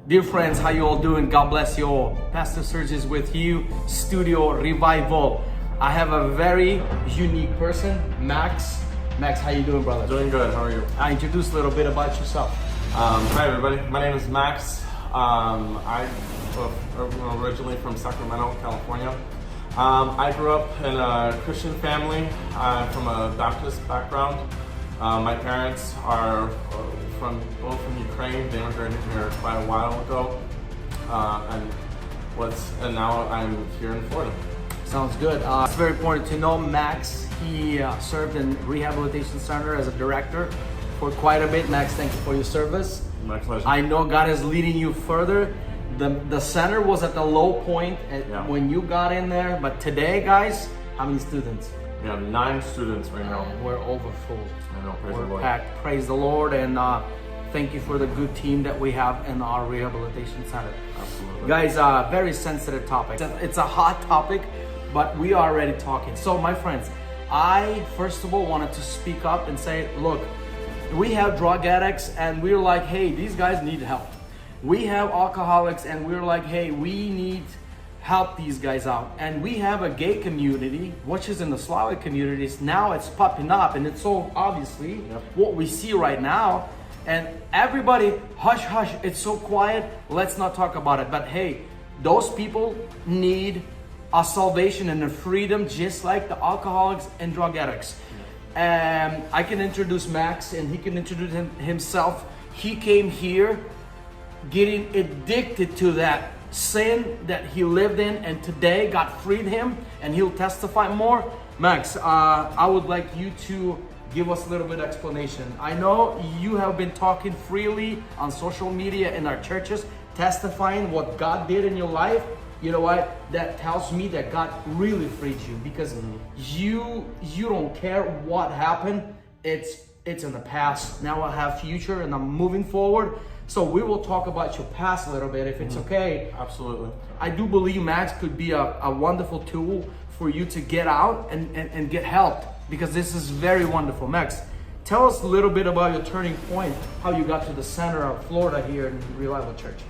Dear friends, how you all doing? God bless you all. Pastor Sergey is with you, Studio Revival. I have a very unique person, Max. Max, how you doing, brother? Doing good, how are you? Introduce a little bit about yourself. Hi everybody, my name is Max. I'm originally from Sacramento, California. I grew up in a Christian family. I'm from a Baptist background. My parents are both from Ukraine. They immigrated here quite a while ago, and now I'm here in Florida. Sounds good. It's very important to know Max. He served in Rehabilitation Center as a director for quite a bit. Max, thank you for your service. My pleasure. I know God is leading you further. The center was at the low point when you got in there, but today, guys, how many students? We have 9 students right now. We're over full. I know, praise the We're Lord. packed. Praise the Lord, and thank you for the good team that we have in our rehabilitation center. Absolutely. Guys, very sensitive topic. It's a hot topic, but we are already talking. So my friends, I first of all wanted to speak up and say, look, we have drug addicts and we're like, hey, these guys need help. We have alcoholics and we're like, hey, we need help these guys out. And we have a gay community, which is in the Slavic communities. Now it's popping up, and it's so obviously what we see right now. And everybody, hush, hush, it's so quiet, let's not talk about it. But hey, those people need a salvation and a freedom just like the alcoholics and drug addicts. And I can introduce Max and he can introduce himself. He came here getting addicted to that sin that he lived in, and today God freed him, and he'll testify more. Max, I would like you to give us a little bit of explanation. I know you have been talking freely on social media in our churches, testifying what God did in your life. You know what? That tells me that God really freed you, because you don't care what happened. It's in the past. Now I have future and I'm moving forward. So we will talk about your past a little bit, if it's okay. Absolutely. I do believe Max could be a wonderful tool for you to get out and get help, because this is very wonderful. Max, tell us a little bit about your turning point, how you got to the center of Florida here in Revival Church.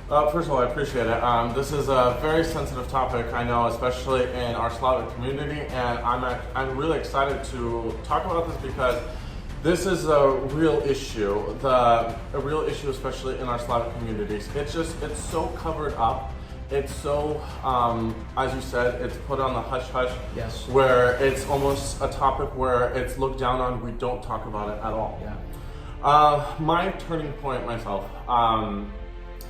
First of all, I appreciate it. This is a very sensitive topic, I know, especially in our Slavic community, and I'm really excited to talk about this because this is a real issue, especially in our Slavic communities. It's so covered up. It's so, as you said, it's put on the hush hush. Yes. Where it's almost a topic where it's looked down on. We don't talk about it at all. Yeah. My turning point myself.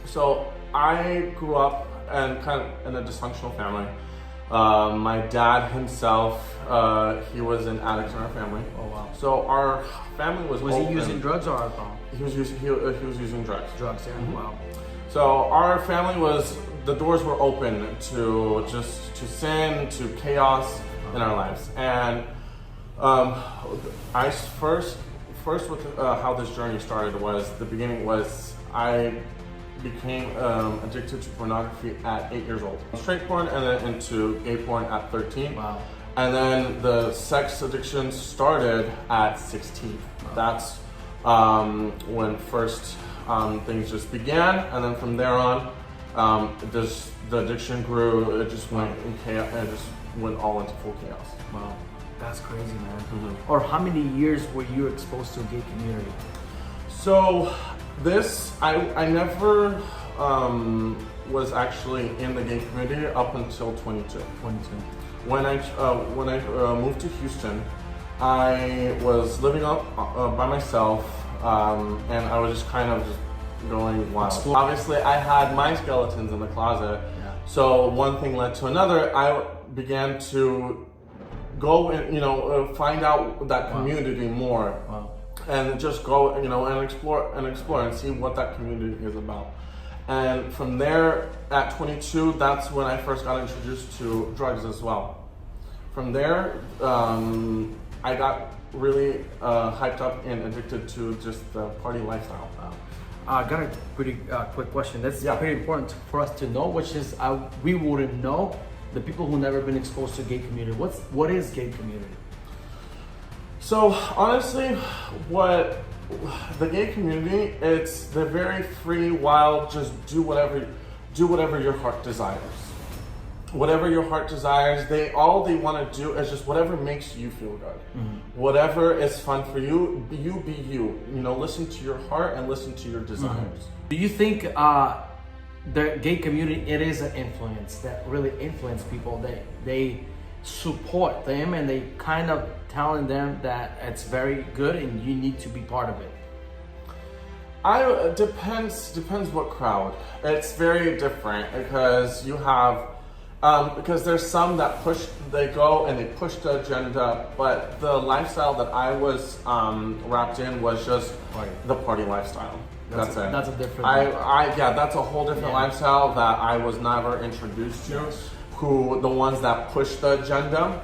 So I grew up in a dysfunctional family. My dad himself, he was an addict in our family. Oh wow. So our family was he using drugs or alcohol? He was using drugs. Drugs, yeah. Mm-hmm. Wow. So our family the doors were open to sin, to chaos in our lives. And I first with how this journey started was, the beginning was I became addicted to pornography at 8 years old. Straight porn, and then into gay porn at 13. Wow. And then the sex addiction started at 16. Wow. That's when first things just began, and then from there on, the addiction grew. It just went in chaos, and it just went all into full chaos. Wow, that's crazy, man. Mm-hmm. Or how many years were you exposed to a gay community? So I never was actually in the gay community up until 22. 22. When I moved to Houston, I was living up by myself, and I was just kind of just going wild. Obviously, I had my skeletons in the closet, so one thing led to another. I began to go and find out that community more. Wow. And just go, and explore and see what that community is about. And from there, at 22, that's when I first got introduced to drugs as well. From there, I got really hyped up and addicted to just the party lifestyle. I got a pretty quick question. That's pretty important for us to know, which is we wouldn't know, the people who never been exposed to gay community. What is gay community? So honestly, what the gay community, they're very free, wild, just do whatever your heart desires. Whatever your heart desires, all they want to do is just whatever makes you feel good. Whatever is fun for you, be you. You know, listen to your heart and listen to your desires. Do you think the gay community, it is an influence that really influence people? They support them and they kind of telling them that it's very good and you need to be part of it? Depends what crowd. It's very different because you have because there's some that they go and they push the agenda, but the lifestyle that I was wrapped in was just the party lifestyle. That's it. That's a different. That's a whole different lifestyle that I was never introduced to. The ones that push the agenda,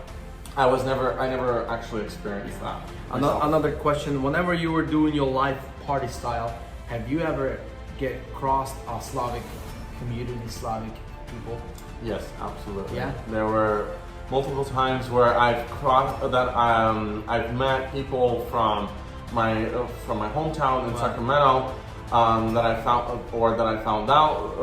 I never actually experienced that. Another question: whenever you were doing your life party style, have you ever crossed a Slavic community, Slavic people? Yes, absolutely. Yeah. There were multiple times where I've met people from my hometown in Sacramento that I found out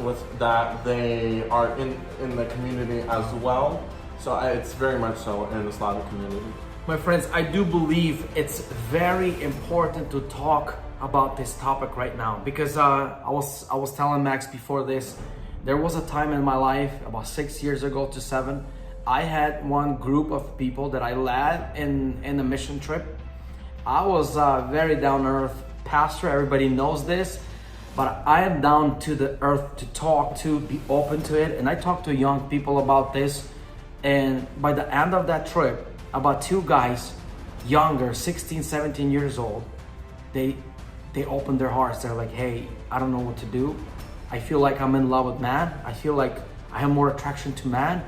with that they are in the community as well. So it's very much so in the Slavic community. My friends, I do believe it's very important to talk about this topic right now because I was telling Max before this. There was a time in my life, about 6 years ago to 7, I had one group of people that I led in a mission trip. I was very down-to-earth pastor, everybody knows this, but I am down to the earth to talk to, be open to it, and I talk to young people about this, and by the end of that trip, about 2 guys, younger, 16, 17 years old, they opened their hearts. They're like, hey, I don't know what to do. I feel like I'm in love with man. I feel like I have more attraction to man.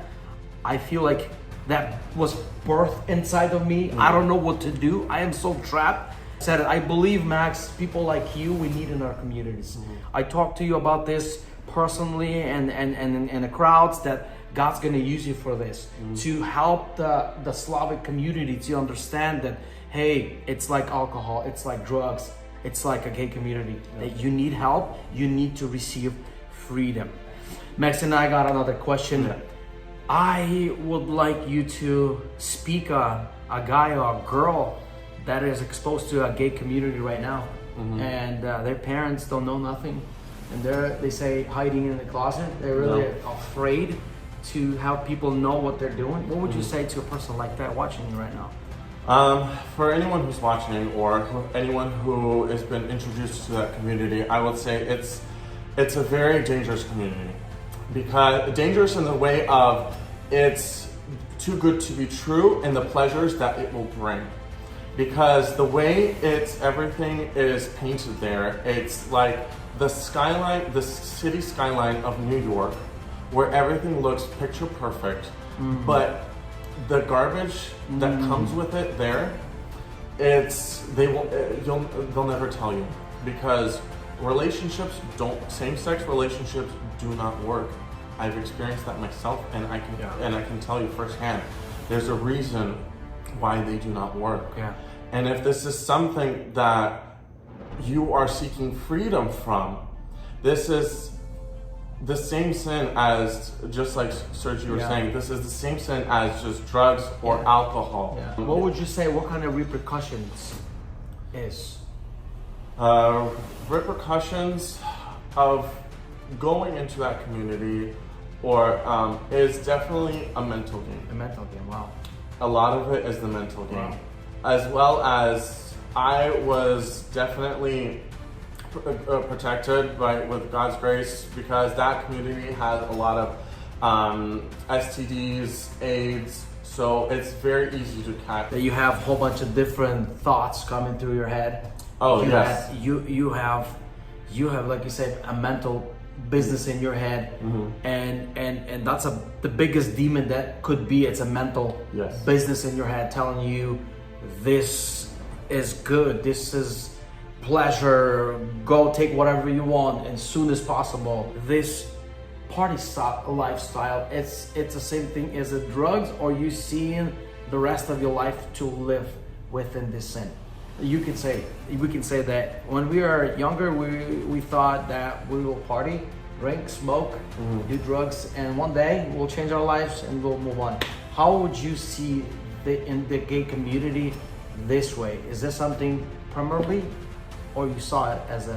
I feel like that was birthed inside of me. I don't know what to do. I am so trapped. I said, I believe, Max, people like you, we need in our communities. I talked to you about this personally and the crowds that God's gonna use you for this to help the Slavic community to understand that, hey, it's like alcohol, it's like drugs. It's like a gay community that you need help, you need to receive freedom. Max and I got another question. Yeah. I would like you to speak a guy or a girl that is exposed to a gay community right now, and their parents don't know nothing, and they say hiding in the closet. They're really afraid to have people know what they're doing. What would you say to a person like that watching you right now? For anyone who's watching or anyone who has been introduced to that community, I would say it's a very dangerous community. Because dangerous in the way of it's too good to be true and the pleasures that it will bring. Because the way everything is painted there, it's like the skyline, the city skyline of New York, where everything looks picture perfect, but the garbage that comes with it there, they'll never tell you, because same-sex relationships do not work. I've experienced that myself, and I can tell you firsthand. There's a reason why they do not work. Yeah. And if this is something that you are seeking freedom from, this is the same sin as, just like Sergey, you were saying, this is the same sin as just drugs or alcohol. Yeah. What would you say, what kind of repercussions is? Repercussions of going into that community is definitely a mental game. A mental game, wow. A lot of it is the mental game. Wow. As well as I was definitely protected with God's grace, because that community has a lot of STDs, AIDS, so it's very easy to catch. That you have a whole bunch of different thoughts coming through your head. Oh, yes. You have, like you said, a mental business in your head, and that's the biggest demon that could be. It's a mental business in your head telling you this is good, this is pleasure, go take whatever you want as soon as possible. This party lifestyle, it's the same thing as the drugs, or you seeing the rest of your life to live within this sin. We can say that when we are younger, we thought that we will party, drink, smoke, do drugs, and one day we'll change our lives and we'll move on. How would you see in the gay community this way? Is this something primarily, or you saw it as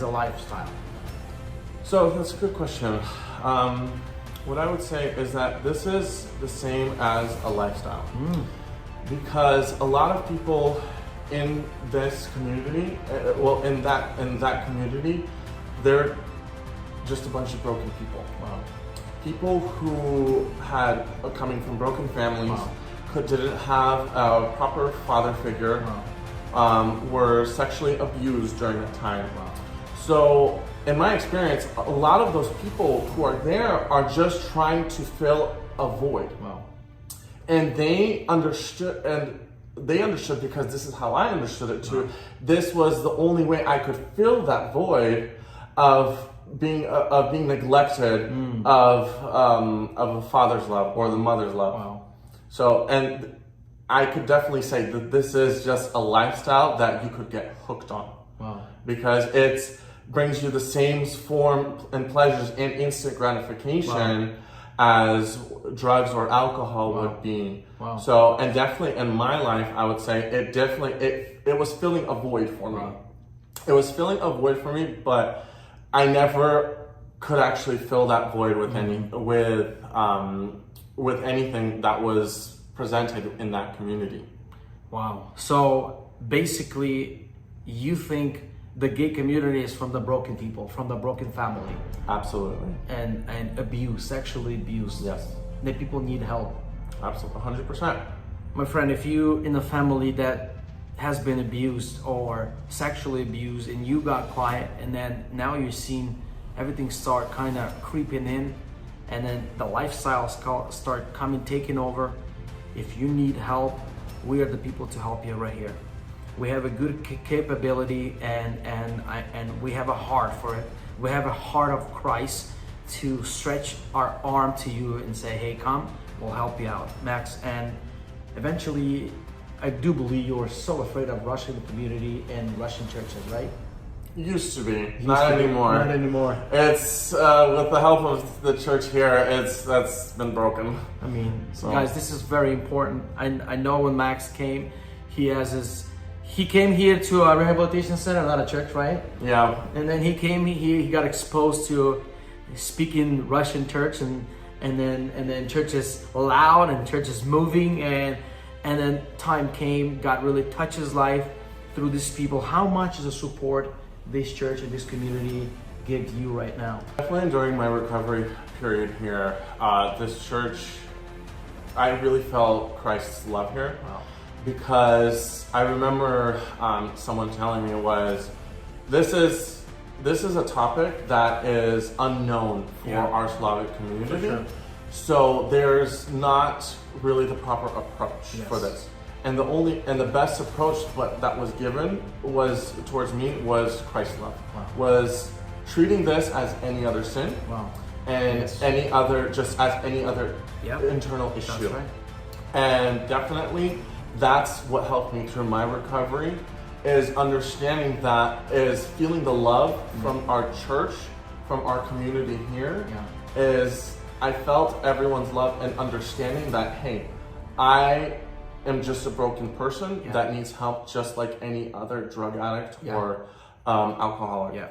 a lifestyle? So that's a good question. What I would say is that this is the same as a lifestyle, because a lot of people in this community, in that community, they're just a bunch of broken people. Wow. People who had coming from broken families, Wow. didn't have a proper father figure, Wow. were sexually abused during that time. Wow. So, in my experience, a lot of those people who are there are just trying to fill a void. Wow. And they understood, because this is how I understood it too. This was the only way I could fill that void of being neglected, of a father's love or the mother's love. Wow. So, and I could definitely say that this is just a lifestyle that you could get hooked on. Wow. Because it brings you the same form and pleasures and instant gratification as drugs or alcohol would be. Wow. So, and definitely in my life, I would say it was filling a void for me. Wow. It was filling a void for me, but I never could actually fill that void with with anything that was presented in that community. Wow. So basically, you think the gay community is from the broken people, from the broken family, Absolutely. and abuse, sexually abused. Yes. That people need help. Absolutely. 100%. My friend, if you in a family that has been abused or sexually abused and you got quiet, and then now you're seeing everything start kind of creeping in, and then the lifestyles start taking over, if you need help, we are the people to help you right here. We have a good capability, and we have a heart for it. We have a heart of Christ to stretch our arm to you and say, hey, come, we'll help you out, Max. And eventually, I do believe you were so afraid of Russian community and Russian churches, right? Used to be. Not anymore. Not anymore. It's with the help of the church here, that's been broken. I mean, guys, this is very important. I know when Max came, he came here to a rehabilitation center, not a church, right? Yeah. And then he came, he got exposed to speaking Russian church, and then church is loud and church is moving, and then time came, God really touched his life through these people. How much is the support this church and this community give you right now? Definitely during my recovery period here, this church, I really felt Christ's love here. Wow. Because I remember someone telling me this is a topic that is unknown for our Slavic community. For sure. So there's not really the proper approach for this. And the best approach that was given towards me was Christ's love. Wow. Was treating this as any other sin. Wow. And any other internal issue. That's right. And definitely that's what helped me through my recovery, is understanding that, is feeling the love from our church, from our community here, is I felt everyone's love and understanding that, hey, I am just a broken person that needs help just like any other drug addict or alcoholic. Yeah.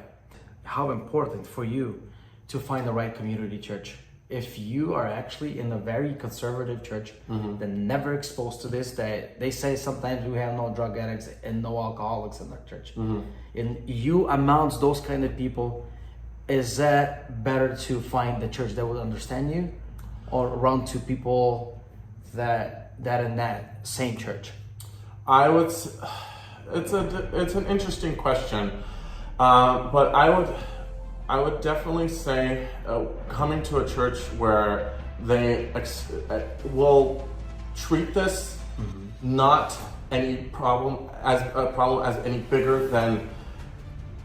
How important for you to find the right community church. If you are actually in a very conservative church that never exposed to this, that they say sometimes we have no drug addicts and no alcoholics in our church. And you amongst those kind of people, is that better to find the church that will understand you, or run to people that in that same church? I would. It's an interesting question, but I would definitely say coming to a church where they will treat this not any problem as any bigger than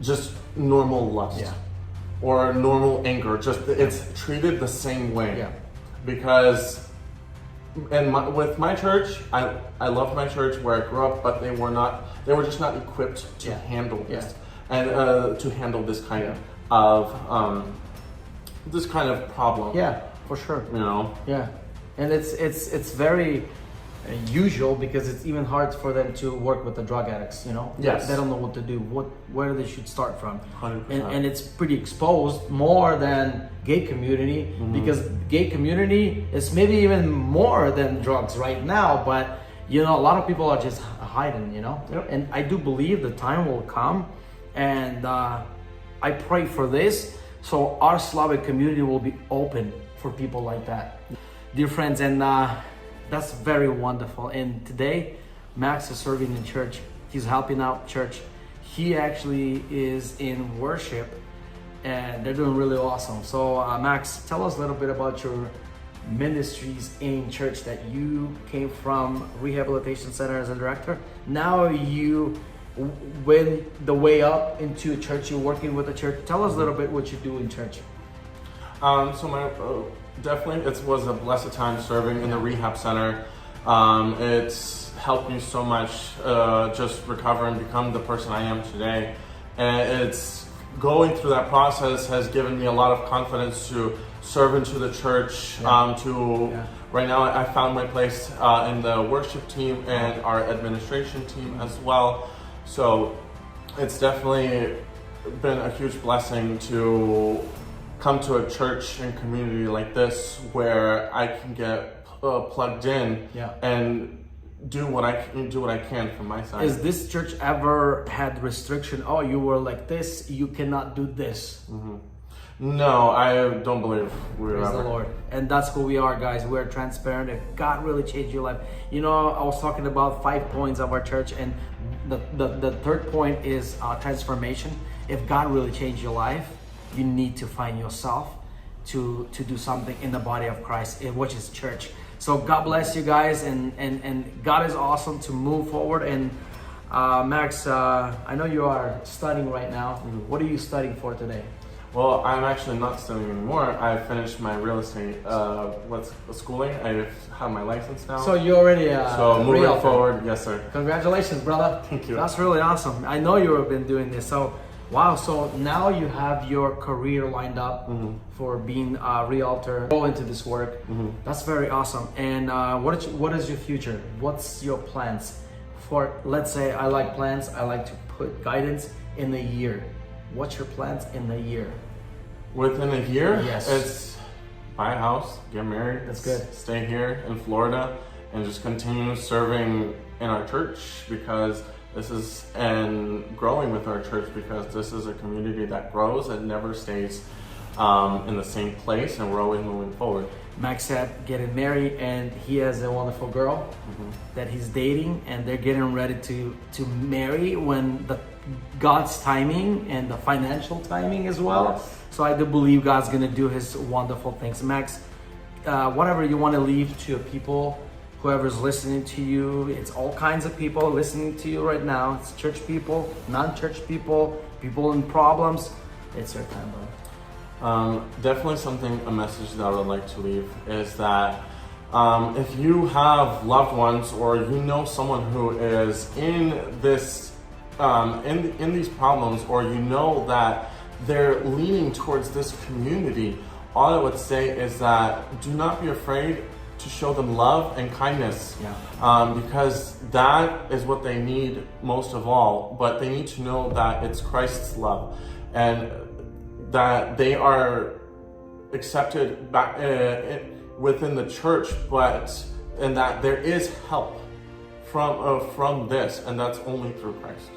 just normal lust or normal anger. Just it's treated the same way, because with my church, I loved my church where I grew up, but they were just not equipped to handle this and to handle this kind of problem. Yeah, for sure. You know. Yeah, and it's very usual because it's even hard for them to work with the drug addicts. You know. Yes. They don't know what to do, where they should start from. 100%. And it's pretty exposed more than gay community because gay community is maybe even more than drugs right now. But you know, a lot of people are just hiding. You know. Yep. And I do believe the time will come, and I pray for this. So our Slavic community will be open for people like that. Dear friends, and that's very wonderful. And today, Max is serving in church. He's helping out church. He actually is in worship, and they're doing really awesome. So Max, tell us a little bit about your ministries in church that you came from Rehabilitation Center as a director. Now you went the way up into a church, you're working with a church. Tell us a little bit what you do in church. Definitely it was a blessed time serving in the rehab center. It's helped me so much just recover and become the person I am today. And it's going through that process has given me a lot of confidence to serve into the church. Right now I found my place in the worship team and our administration team as well. So it's definitely been a huge blessing to come to a church and community like this where I can get plugged in and do what I can from my side. Is this church ever had restriction? Oh, you were like this, you cannot do this. No, I don't believe we were Praise ever. the Lord. And that's who we are, guys. We're transparent. If God really changed your life. You know, I was talking about 5 points of our church, and the third point is transformation. If God really changed your life, you need to find yourself to do something in the body of Christ, which is church. So God bless you guys, and God is awesome to move forward. And Max, I know you are studying right now. What are you studying for today? Well, I'm actually not studying anymore. I finished my real estate schooling. I have my license now. So you already so moving realtor. forward, yes sir. Congratulations, brother. Thank you. That's really awesome. I know you have been doing this. So wow, so now you have your career lined up for being a realtor, go into this work. That's very awesome. And what is your future? What's your plans for, let's say, I like plans, I like to put guidance in a year. What's your plans in a year? Within a year? Yes. It's buy a house, get married. That's good. Stay here in Florida and just continue serving in our church because and growing with our church because this is a community that grows and never stays in the same place, and we're always moving forward. Max said getting married, and he has a wonderful girl that he's dating, and they're getting ready to marry when God's timing and the financial timing as well. Yes. So I do believe God's gonna do his wonderful things. Max, whatever you want to leave to people, whoever's listening to you, it's all kinds of people listening to you right now. It's church people, non-church people, people in problems. It's your time, brother. Definitely a message that I would like to leave is that if you have loved ones or you know someone who is in this, in these problems, or you know that they're leaning towards this community, all I would say is that do not be afraid to show them love and kindness, because that is what they need most of all. But they need to know that it's Christ's love, and that they are accepted back, within the church, and that there is help from this, and that's only through Christ.